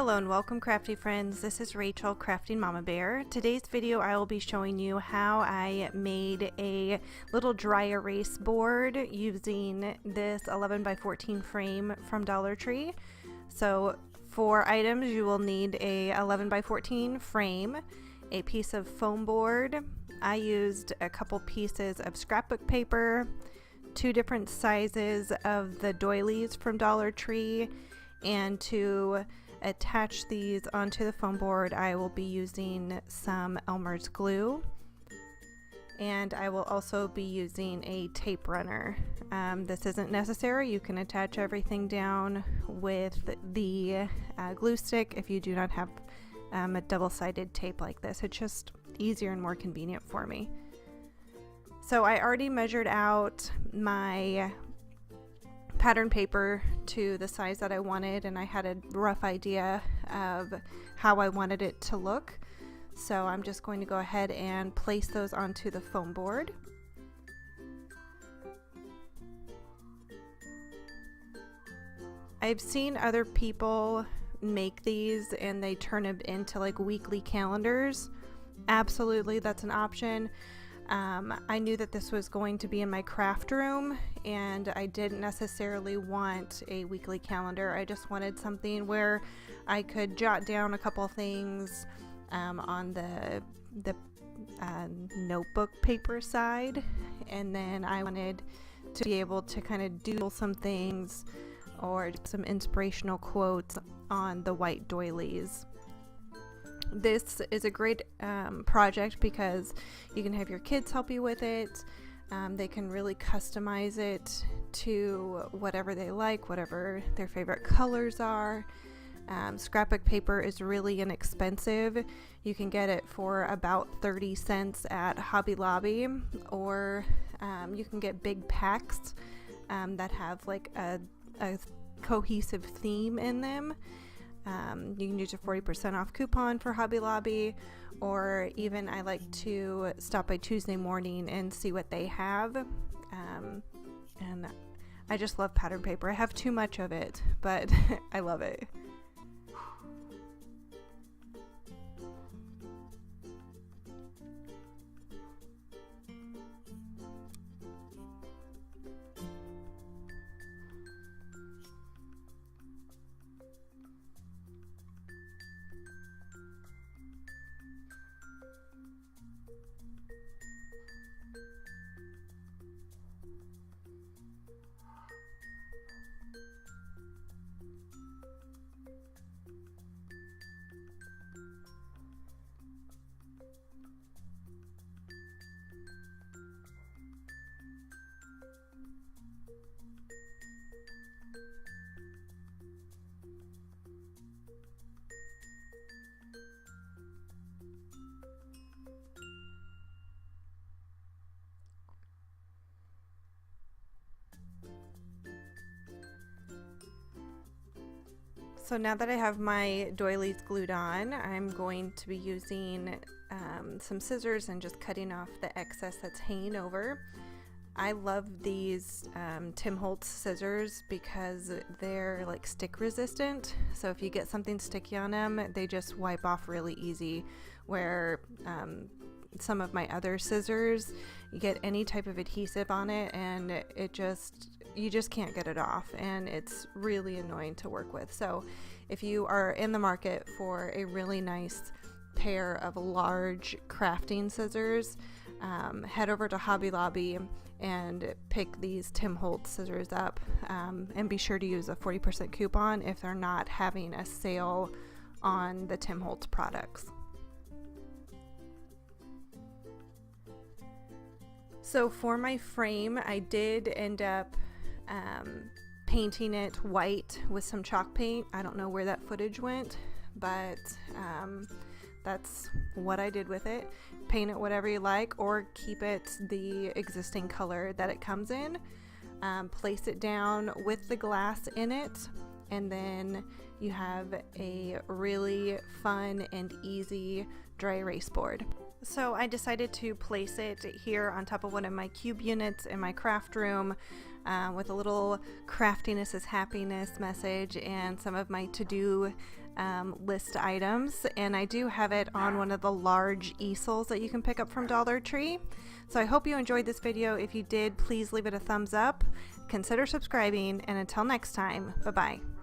Hello and welcome, crafty friends. This is Rachel, Crafting Mama Bear. Today's video I will be showing you how I made a little dry erase board using this 11 by 14 frame from Dollar Tree. So for items you will need a 11 by 14 frame, a piece of foam board. I used a couple pieces of scrapbook paper, 2 different sizes of the doilies from Dollar Tree, and to attach these onto the foam board I will be using some Elmer's glue, and I will also be using a tape runner. This isn't necessary. You can attach everything down with the glue stick if you do not have a double-sided tape like this. It's just easier and more convenient for me. So I already measured out my pattern paper to the size that I wanted, and I had a rough idea of how I wanted it to look. So I'm just going to go ahead and place those onto the foam board. I've seen other people make these and they turn them into like weekly calendars. Absolutely, that's an option. I knew that this was going to be in my craft room, and I didn't necessarily want a weekly calendar. I just wanted something where I could jot down a couple things on the notebook paper side, and then I wanted to be able to kind of doodle some things or some inspirational quotes on the white doilies. This is a great project because you can have your kids help you with it. They can really customize it to whatever they like, whatever their favorite colors are. Scrapbook paper is really inexpensive. You can get it for about 30 cents at Hobby Lobby, or you can get big packs that have like a cohesive theme in them. You can use a 40% off coupon for Hobby Lobby, or even I like to stop by Tuesday morning and see what they have. And I just love pattern paper. I have too much of it, but I love it. So now that I have my doilies glued on, I'm going to be using some scissors and just cutting off the excess that's hanging over. I love these Tim Holtz scissors because they're like stick resistant. So if you get something sticky on them, they just wipe off really easy, where some of my other scissors, you get any type of adhesive on it and you just can't get it off, and it's really annoying to work with. So if you are in the market for a really nice pair of large crafting scissors, head over to Hobby Lobby and pick these Tim Holtz scissors up, and be sure to use a 40% coupon if they're not having a sale on the Tim Holtz products. So for my frame, I did end up painting it white with some chalk paint. I don't know where that footage went, but that's what I did with it. Paint it whatever you like, or keep it the existing color that it comes in. Place it down with the glass in it, and then you have a really fun and easy dry erase board. So I decided to place it here on top of one of my cube units in my craft room, with a little craftiness is happiness message and some of my to-do list items, and I do have it on one of the large easels that you can pick up from Dollar Tree. So I hope you enjoyed this video. If you did, please leave it a thumbs up, consider subscribing, and until next time, bye bye.